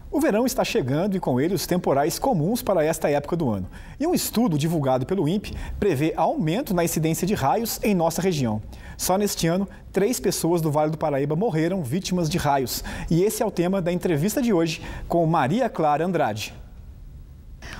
O verão está chegando e com ele os temporais comuns para esta época do ano. E um estudo divulgado pelo INPE prevê aumento na incidência de raios em nossa região. Só neste ano, 3 pessoas do Vale do Paraíba morreram vítimas de raios. E esse é o tema da entrevista de hoje com Maria Clara Andrade.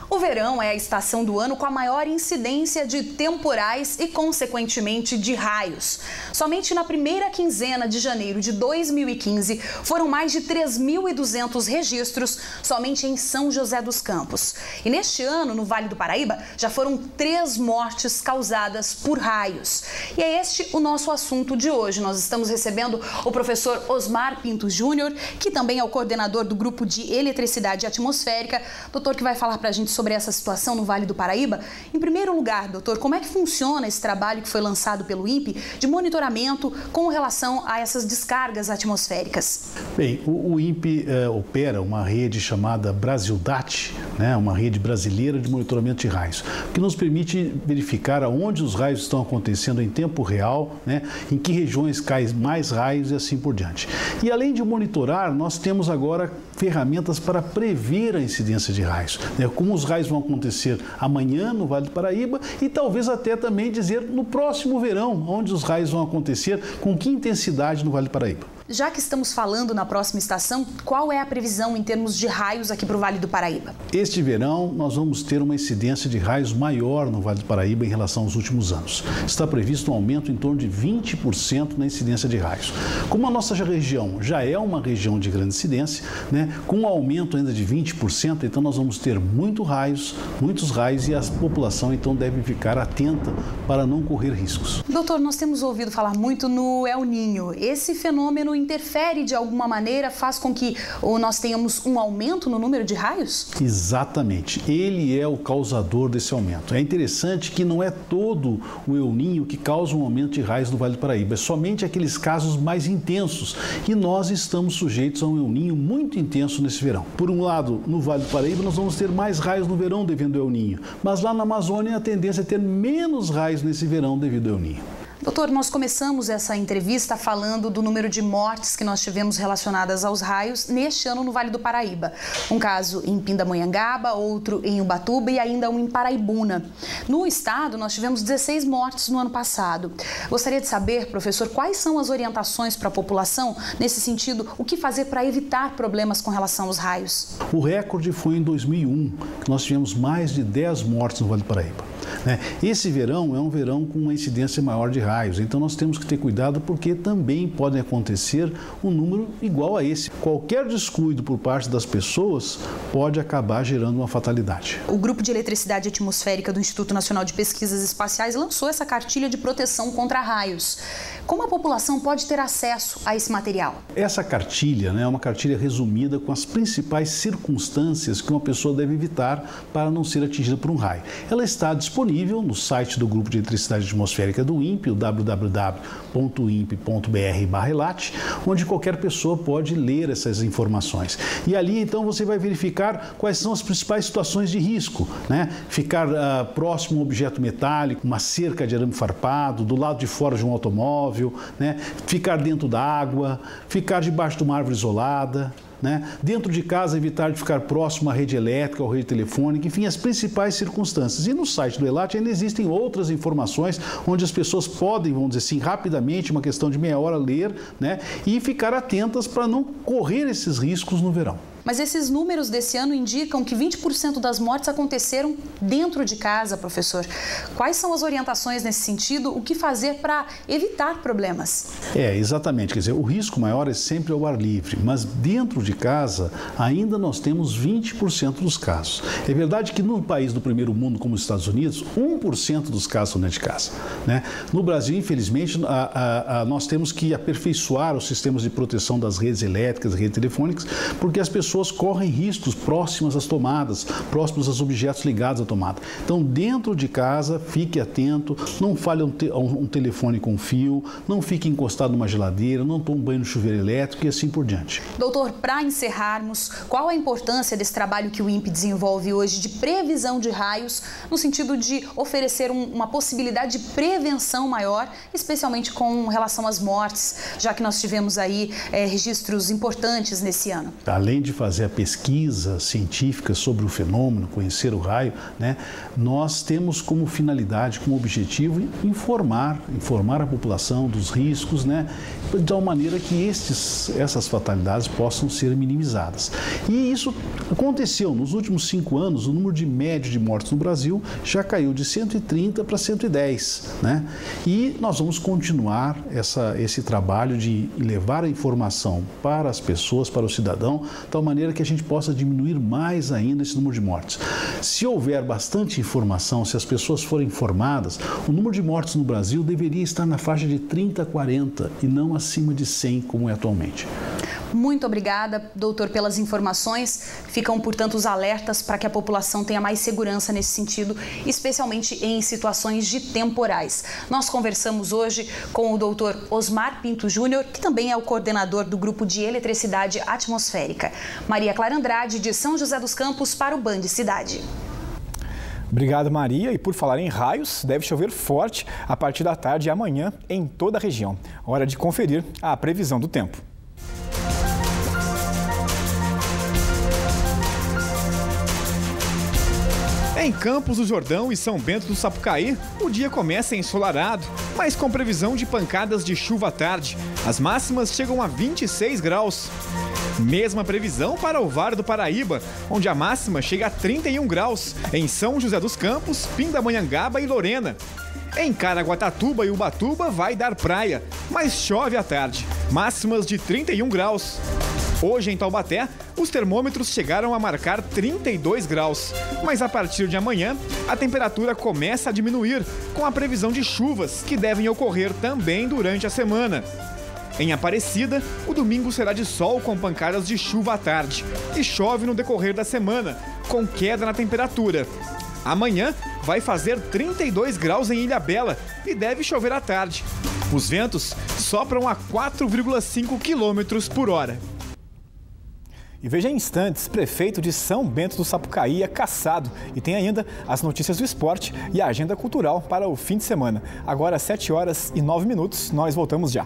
O verão é a estação do ano com a maior incidência de temporais e, consequentemente, de raios. Somente na primeira quinzena de janeiro de 2015, foram mais de 3.200 registros somente em São José dos Campos. E neste ano, no Vale do Paraíba, já foram 3 mortes causadas por raios. E é este o nosso assunto de hoje. Nós estamos recebendo o professor Osmar Pinto Júnior, que também é o coordenador do Grupo de Eletricidade Atmosférica. Doutor, que vai falar para a gente sobre essa situação no Vale do Paraíba. Em primeiro lugar, doutor, como é que funciona esse trabalho que foi lançado pelo INPE de monitoramento com relação a essas descargas atmosféricas? Bem, o INPE opera uma rede chamada Brasildat, uma rede brasileira de monitoramento de raios, que nos permite verificar aonde os raios estão acontecendo em tempo real, em que regiões caem mais raios e assim por diante. E além de monitorar, nós temos agora ferramentas para prever a incidência de raios, como os raios vão acontecer amanhã no Vale do Paraíba e talvez até também dizer no próximo verão, onde os raios vão acontecer, com que intensidade no Vale do Paraíba. Já que estamos falando na próxima estação, qual é a previsão em termos de raios aqui para o Vale do Paraíba? Este verão nós vamos ter uma incidência de raios maior no Vale do Paraíba em relação aos últimos anos. Está previsto um aumento em torno de 20% na incidência de raios. Como a nossa região já é uma região de grande incidência, com um aumento ainda de 20%, então nós vamos ter muitos raios e a população então deve ficar atenta para não correr riscos. Doutor, nós temos ouvido falar muito no El Niño. Esse fenômeno interfere de alguma maneira, faz com que nós tenhamos um aumento no número de raios? Exatamente, ele é o causador desse aumento. É interessante que não é todo o El Niño que causa um aumento de raios no Vale do Paraíba, é somente aqueles casos mais intensos e nós estamos sujeitos a um El Niño muito intenso nesse verão. Por um lado, no Vale do Paraíba nós vamos ter mais raios no verão devido ao El Niño, mas lá na Amazônia a tendência é ter menos raios nesse verão devido ao El Niño. Doutor, nós começamos essa entrevista falando do número de mortes que nós tivemos relacionadas aos raios neste ano no Vale do Paraíba. Um caso em Pindamonhangaba, outro em Ubatuba e ainda um em Paraibuna. No estado, nós tivemos 16 mortes no ano passado. Gostaria de saber, professor, quais são as orientações para a população nesse sentido, o que fazer para evitar problemas com relação aos raios? O recorde foi em 2001, que nós tivemos mais de 10 mortes no Vale do Paraíba. Esse verão é um verão com uma incidência maior de raios, então nós temos que ter cuidado porque também podem acontecer um número igual a esse. Qualquer descuido por parte das pessoas pode acabar gerando uma fatalidade. O Grupo de Eletricidade Atmosférica do Instituto Nacional de Pesquisas Espaciais lançou essa cartilha de proteção contra raios. Como a população pode ter acesso a esse material? Essa cartilha é uma cartilha resumida com as principais circunstâncias que uma pessoa deve evitar para não ser atingida por um raio. Ela está disponível no site do Grupo de Eletricidade Atmosférica do INPE, o www.inpe.br/ELAT, onde qualquer pessoa pode ler essas informações. E ali, então, você vai verificar quais são as principais situações de risco, Ficar próximo a um objeto metálico, uma cerca de arame farpado, do lado de fora de um automóvel, ficar dentro da água, ficar debaixo de uma árvore isolada, dentro de casa, evitar de ficar próximo à rede elétrica ou rede telefônica, enfim, as principais circunstâncias. E no site do ELAT ainda existem outras informações onde as pessoas podem, vamos dizer assim, rapidamente, uma questão de meia hora, ler, e ficar atentas para não correr esses riscos no verão. Mas esses números desse ano indicam que 20% das mortes aconteceram dentro de casa, professor. Quais são as orientações nesse sentido? O que fazer para evitar problemas? Exatamente. Quer dizer, o risco maior é sempre ao ar livre, mas dentro de casa ainda nós temos 20% dos casos. É verdade que no país do primeiro mundo, como os Estados Unidos, 1% dos casos são dentro de casa. No Brasil, infelizmente, nós temos que aperfeiçoar os sistemas de proteção das redes elétricas, redes telefônicas, porque as pessoas correm riscos próximas às tomadas, próximos aos objetos ligados à tomada. Então, dentro de casa, fique atento, não fale um telefone com fio, não fique encostado numa geladeira, não tome banho no chuveiro elétrico e assim por diante. Doutor, para encerrarmos, qual a importância desse trabalho que o INPE desenvolve hoje de previsão de raios, no sentido de oferecer uma possibilidade de prevenção maior, especialmente com relação às mortes, já que nós tivemos aí registros importantes nesse ano? Além de fazer fazer a pesquisa científica sobre o fenômeno, conhecer o raio, né, nós temos como finalidade, como objetivo, informar a população dos riscos, né, de tal maneira que essas fatalidades possam ser minimizadas. E isso aconteceu nos últimos 5 anos. O número de médio de mortes no Brasil já caiu de 130 para 110, né? E nós vamos continuar esse trabalho de levar a informação para as pessoas, para o cidadão, de tal maneira que a gente possa diminuir mais ainda esse número de mortes. Se houver bastante informação, se as pessoas forem informadas, o número de mortes no Brasil deveria estar na faixa de 30 a 40 e não acima de 100, como é atualmente. Muito obrigada, doutor, pelas informações. Ficam, portanto, os alertas para que a população tenha mais segurança nesse sentido, especialmente em situações de temporais. Nós conversamos hoje com o doutor Osmar Pinto Júnior, que também é o coordenador do Grupo de Eletricidade Atmosférica. Maria Clara Andrade, de São José dos Campos, para o Band Cidade. Obrigado, Maria. E por falar em raios, deve chover forte a partir da tarde e amanhã em toda a região. Hora de conferir a previsão do tempo. Em Campos do Jordão e São Bento do Sapucaí, o dia começa ensolarado, mas com previsão de pancadas de chuva à tarde. As máximas chegam a 26 graus. Mesma previsão para o Vale do Paraíba, onde a máxima chega a 31 graus, em São José dos Campos, Pindamonhangaba e Lorena. Em Caraguatatuba e Ubatuba vai dar praia, mas chove à tarde, máximas de 31 graus. Hoje em Taubaté, os termômetros chegaram a marcar 32 graus, mas a partir de amanhã, a temperatura começa a diminuir, com a previsão de chuvas que devem ocorrer também durante a semana. Em Aparecida, o domingo será de sol com pancadas de chuva à tarde e chove no decorrer da semana, com queda na temperatura. Amanhã vai fazer 32 graus em Ilhabela e deve chover à tarde. Os ventos sopram a 4,5 km por hora. E veja em instantes, prefeito de São Bento do Sapucaí é cassado. E tem ainda as notícias do esporte e a agenda cultural para o fim de semana. Agora, 7h09, nós voltamos já.